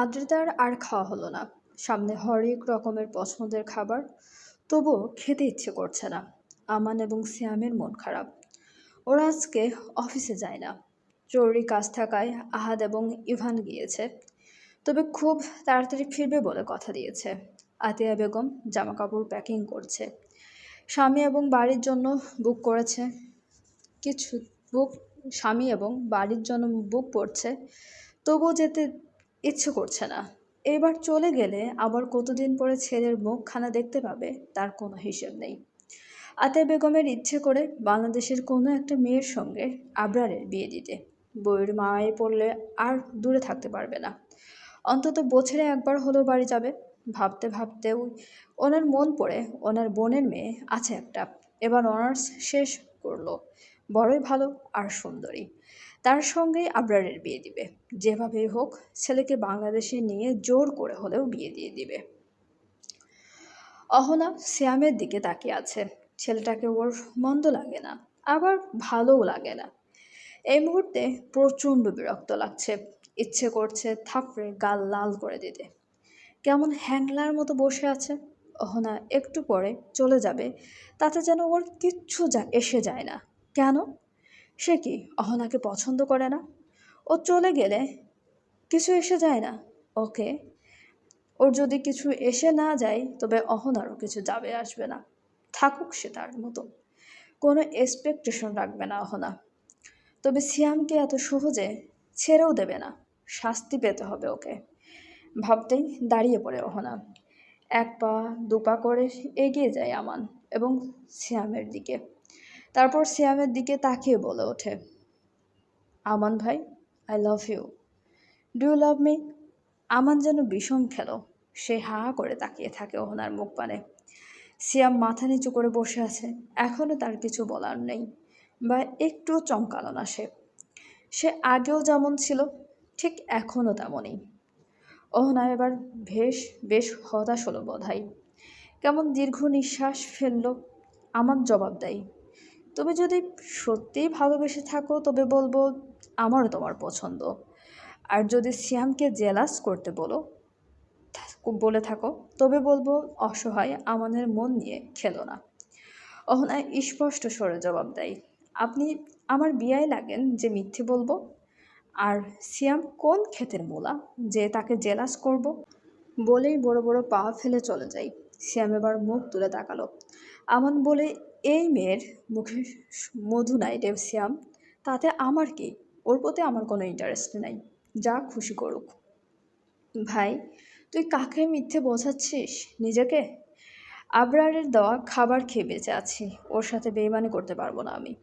আদ্রিতার আর খাওয়া হলো না। সামনে হরেক রকমের পছন্দের খাবার, তবুও খেতে ইচ্ছে করছে না। আমান এবং সিয়ামের মন খারাপ। ওরা আজকে অফিসে যায় না। জরুরি কাজ থাকায় আহাদ এবং ইভান গিয়েছে, তবে খুব তাড়াতাড়ি ফিরবে বলে কথা দিয়েছে। আতিয়া বেগম জামাকাপড় প্যাকিং করছে। স্বামী এবং বাড়ির জন্য বুক করেছে কিছু বুক স্বামী এবং বাড়ির জন্য বুক পড়ছে, তবুও যেতে ইচ্ছে করছে না। এবার চলে গেলে আবার কতদিন পরে ছেলের মুখখানা দেখতে পাবে তার কোনো হিসেব নেই। আতিয়া বেগমের ইচ্ছে করে বাংলাদেশের কোনো একটা মেয়ের সঙ্গে আবরারের বিয়ে দিতে। বউয়ের মায়ে পড়লে আর দূরে থাকতে পারবে না। অন্তত বছরে একবার হলেও বাড়ি যাবে। ভাবতে ভাবতেও ওনার মন পড়ে ওনার বোনের মেয়ে আছে একটা, এবার অনার্স শেষ করলো, বড়ই ভালো আর সুন্দরী। তার সঙ্গেই আবরারের বিয়ে দিবে। যেভাবেই হোক ছেলেকে বাংলাদেশে নিয়ে জোর করে হলেও বিয়ে দিয়ে দিবে। অহনা শ্যামের দিকে তাকিয়ে আছে। ছেলেটাকে ওর মন্দ লাগে না, আবার ভালোও লাগে না। এই মুহূর্তে প্রচণ্ড বিরক্ত লাগছে। ইচ্ছে করছে থাপড়ে গাল লাল করে দিতে। কেমন হ্যাংলার মতো বসে আছে। অহনা একটু পরে চলে যাবে, তাতে যেন ওর কিচ্ছু এসে যায় না। কেন? সে কি অহনাকে পছন্দ করে না? ও চলে গেলে কিছু এসে যায় না? ওকে, ওর যদি কিছু এসে না যায় তবে অহনারও কিছু যাবে আসবে না। থাকুক সে তার মতো, কোনো এক্সপেকটেশন রাখবে না অহনা। তবে সিয়ামকে এত সহজে ছেড়েও দেবে না। শাস্তি পেতে হবে ওকে। ভাবতেই দাঁড়িয়ে পড়ে অহনা। এক পা দুপা করে এগিয়ে যায় আমান এবং সিয়ামের দিকে। তারপর সিয়ামের দিকে তাকিয়ে বলে ওঠে, আমান ভাই, I love you. Do you love me? Aman যেন বিষম খেল। সে হা করে তাকিয়ে থাকে ওহনার মুখ পানে। সিয়াম মাথা নিচু করে বসে আছে। এখনও তার কিছু বলার নেই, বা একটুও চমকালো না সে। সে আগেও যেমন ছিল ঠিক এখনও তেমনই। অহনা এবার বেশ হতাশ হলো বোধহয়। কেমন দীর্ঘ নিঃশ্বাস ফেলল। আমার জবাব দেয়, তুমি যদি সত্যিই ভালোবেসে থাকো তবে বলবো আমারও তোমার পছন্দ। আর যদি শ্যামকে জেলাস করতে বলে থাকো তবে বলবো অসহায় আমাদের মন নিয়ে খেলো না। অহনা স্পষ্ট স্বরে জবাব দেয়, আপনি আমার বিয়ায় লাগেন যে মিথ্যে বলবো? আর সিয়াম কোন ক্ষেতের মূলা যে তাকে জেলাস করব? বলেই বড় বড় পা ফেলে চলে যাই। শ্যাম এবার মুখ তুলে তাকালো। আমান বলে, এই মেয়ের মুখে মধু নাই রে শ্যাম, তাতে আমার কি? ওর প্রতি আমার কোনো ইন্টারেস্ট নাই, যা খুশি করুক। ভাই, তুই কাকে মিথ্যে বোঝাচ্ছিস নিজেকে? আবরারের দেওয়া খাবার খেয়ে বেঁচে আছি, ওর সাথে বেইমানি করতে পারবো না আমি।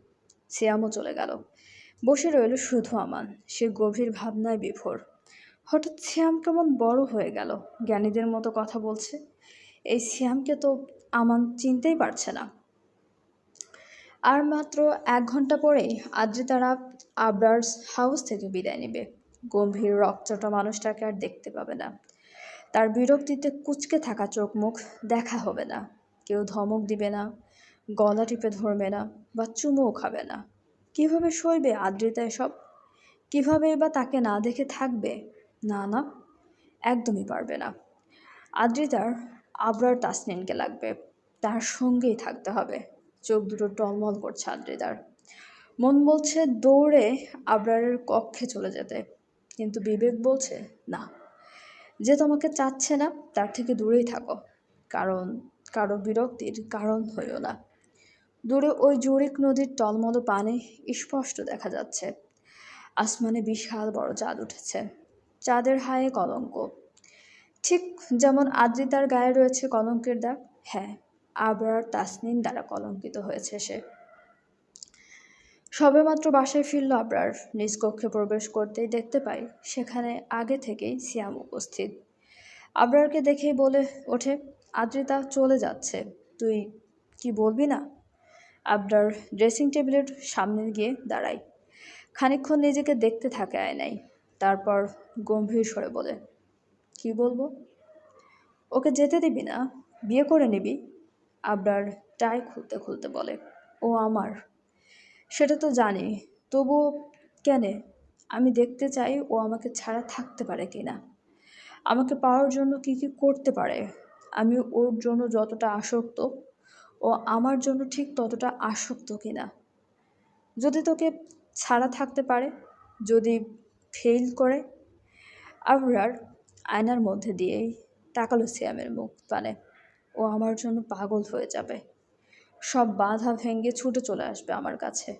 শ্যামও চলে গেল। বসে রইল শুধু আমান। সে গভীর ভাবনায় বিভোর। হঠাৎ শ্যাম কেমন বড় হয়ে গেল, জ্ঞানীদের মতো কথা বলছে। এই শ্যামকে তো আমান চিনতেই পারছে না। আর মাত্র 1 ঘন্টা পরেই আদ্রিতারা আবরার্স হাউস থেকে বিদায় নেবে। গম্ভীর রকচটা মানুষটাকে আর দেখতে পাবে না। তার বিরক্তিতে কুঁচকে থাকা চোখ মুখ দেখা হবে না। কেউ ধমক দিবে না, গলা টিপে ধরবে না, বা চুমুও খাবে না। কিভাবে সইবে আদ্রিতা এসব? কিভাবেই বা তাকে না দেখে থাকবে? না না, একদমই পারবে না। আদ্রিতার আবরার তাসনিনকে লাগবে, তার সঙ্গেই থাকতে হবে। চোখ দুটো টলমল করছে আদ্রিতার। মন বলছে দৌড়ে আবরারের কক্ষে চলে যেতে, কিন্তু বিবেক বলছে না। যে তোমাকে চাচ্ছে না তার থেকে দূরেই থাকো, কারণ কারো বিরক্তির কারণ হইও না। দূরে ওই জরিক নদীর টলমল পানে স্পষ্ট দেখা যাচ্ছে। আসমানে বিশাল বড় চাঁদ উঠেছে। চাঁদের হায়ে কলঙ্ক, ঠিক যেমন আদ্রিতার গায়ে রয়েছে কলঙ্কের দাগ। হ্যাঁ, আবরার তাসনিন দ্বারা কলঙ্কিত হয়েছে সে। সবেমাত্র বাসায় ফিরল আবরার। নিজ কক্ষে প্রবেশ করতেই দেখতে পাই সেখানে আগে থেকেই সিয়াম উপস্থিত। আবরারকে দেখেই বলে ওঠে, আদ্রিতা চলে যাচ্ছে, তুই কি বলবি না? আবরার ড্রেসিং টেবিলের সামনে গিয়ে দাঁড়ায়। খানিকক্ষণ নিজেকে দেখতে থাকে আয়নায়। তারপর গম্ভীর স্বরে বলে, কি বলবো? ওকে যেতে দিবি না? বিয়ে করে নিবি? আবরার টাই খুলতে খুলতে বলে, ও আমার। সেটা তো জানি, তবুও কেন? আমি দেখতে চাই ও আমাকে ছাড়া থাকতে পারে কিনা। আমাকে পাওয়ার জন্য কি কি করতে পারে। আমি ওর জন্য যতটা আসক্ত, ও আমার জন্য ঠিক ততটা আসক্ত কিনা। যদি তোকে ছাড়া থাকতে পারে, যদি ফেল করে। আবরার আয়নার মধ্যে দিয়েই তাকালো সিয়ামের মুখ পানে। ও আমার জন্য পাগল হয়ে যাবে, সব বাধা ভেঙে ছুটে চলে আসবে আমার কাছে।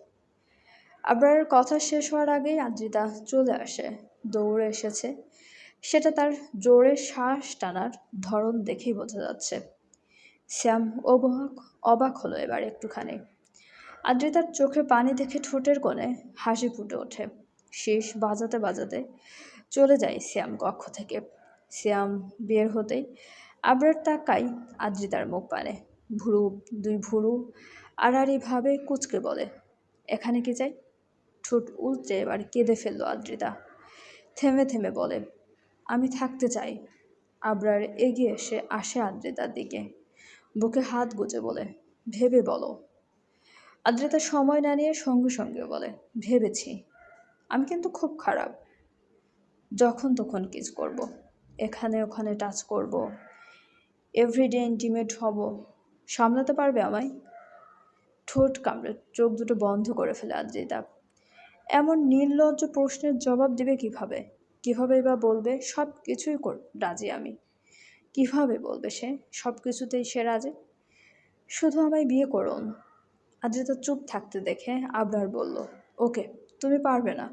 আবরারের কথা শেষ হওয়ার আগেই আদ্রিতা চলে আসে, দৌড়ে এসেছে। সেটা তার জোরে শ্বাস টানার ধরন দেখেই বোঝা যাচ্ছে। শ্যাম অবাক অবাক হলো এবার একটুখানি। আদ্রিতার চোখে পানি দেখে ঠোঁটের কোণে হাসি ফুটে ওঠে। শেষ বাজাতে বাজাতে চলে যায় শ্যাম কক্ষ থেকে। শ্যাম বের হতেই আবরার তাকাই আদ্রিতার মুখ পানে। ভুরু, দুই ভুরু আড়াআড়িভাবে কুঁচকে বলে, এখানে কি চাই? ঠোঁট উল্টে এবার কেঁদে ফেললো আদ্রিতা। থেমে থেমে বলে, আমি থাকতে চাই। আবরার এগিয়ে এসে আসে আদ্রিতার দিকে, বুকে হাত গুজে বলে, ভেবে বলো। আদ্রিতা সময় না নিয়ে সঙ্গে সঙ্গে বলে, ভেবেছি। আমি কিন্তু খুব খারাপ। যখন তখন কিস করব, এখানে ওখানে টাচ করব, এভরিডে ইন্টিমেট হব। সামলাতে পারবে আমায়? ঠোঁট কামড়ে চোখ দুটো বন্ধ করে ফেলে আদ্রিতা। এমন নির্লজ্জ প্রশ্নের জবাব দিবে কিভাবে? কিভাবেই বা বলবে সব কিছুই রাজি আমি? কিভাবে বলবে সে সব কিছুতেই সে রাজি? শুধু আমায় বিয়ে করুন। আদ্রিতা চুপ থাকতে দেখে আবরার বলল, ওকে, তুমি পারবে না।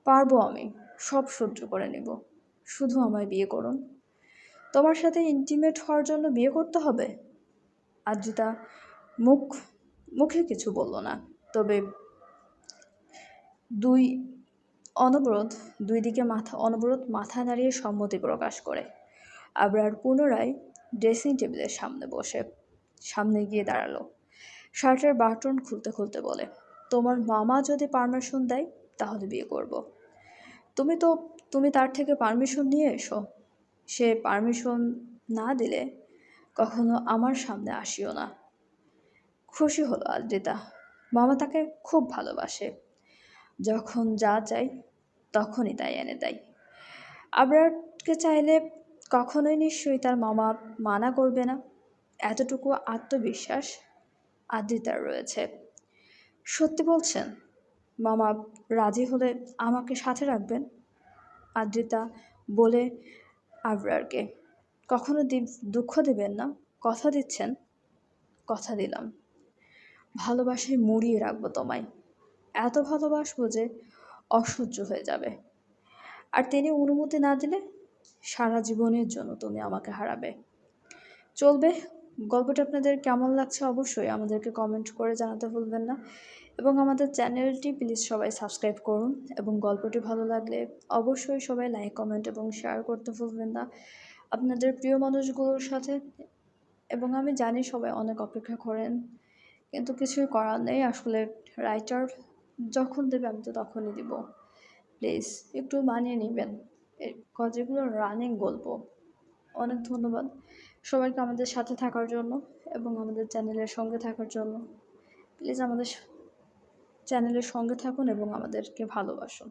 পারবো আমি, সব সহ্য করে নেব। শুধু আমায় বিয়ে করুন। তোমার সাথে ইন্টিমেট হওয়ার জন্য বিয়ে করতে হবে? আদ্রিতা মুখ মুখে কিছু বলল না, তবে দুই অনবরত মাথা নাড়িয়ে সম্মতি প্রকাশ করে। আবরার পুনরায় ড্রেসিং টেবিলের সামনে গিয়ে দাঁড়ালো। শার্টের বাটন খুলতে খুলতে বলে, তোমার মামা যদি পারমিশন দেয় তাহলে বিয়ে করব। তুমি তার থেকে পারমিশন নিয়ে এসো। সে পারমিশন না দিলে কখনো আমার সামনে আসিও না। খুশি হলো আদ্রিতা। মামা তাকে খুব ভালোবাসে। যখন যা চাই তখনই তাই এনে দেয়। আবরারকে চাইলে কখনোই নিশ্চয়ই তার মামা মানা করবে না। এতটুকু আত্মবিশ্বাস আদ্রিতার রয়েছে। সত্যি বলছেন? মামা রাজি হলে আমাকে সাথে রাখবেন? আদ্রিতা বলে আবরারকে, কখনো দুঃখ দেবেন না? কথা দিচ্ছেন? কথা দিলাম। ভালোবাসায় মুড়িয়ে রাখবো তোমায়। এত ভালোবাসবো যে অসহ্য হয়ে যাবে। আর তিনি অনুমতি না দিলে সারা জীবনের জন্য তুমি আমাকে হারাবে। চলবে। গল্পটা আপনাদের কেমন লাগছে অবশ্যই আমাদেরকে কমেন্ট করে জানাতে ভুলবেন না। এবং আমাদের চ্যানেলটি প্লিজ সবাই সাবস্ক্রাইব করুন। এবং গল্পটি ভালো লাগলে অবশ্যই সবাই লাইক, কমেন্ট এবং শেয়ার করতে ভুলবেন না আপনাদের প্রিয় মানুষগুলোর সাথে। এবং আমি জানি সবাই অনেক অপেক্ষা করেন, কিন্তু কিছুই করার নেই। আসলে রাইটার যখন দেবে আমি তো তখনই দিব। প্লিজ একটু মানিয়ে নেবেন, যেগুলো রানিং গল্প। অনেক ধন্যবাদ সবাইকে আমাদের সাথে থাকার জন্য এবং আমাদের চ্যানেলের সঙ্গে থাকার জন্য। প্লিজ আমাদের চ্যানেলের সঙ্গে থাকুন এবং আমাদেরকে ভালোবাসুন।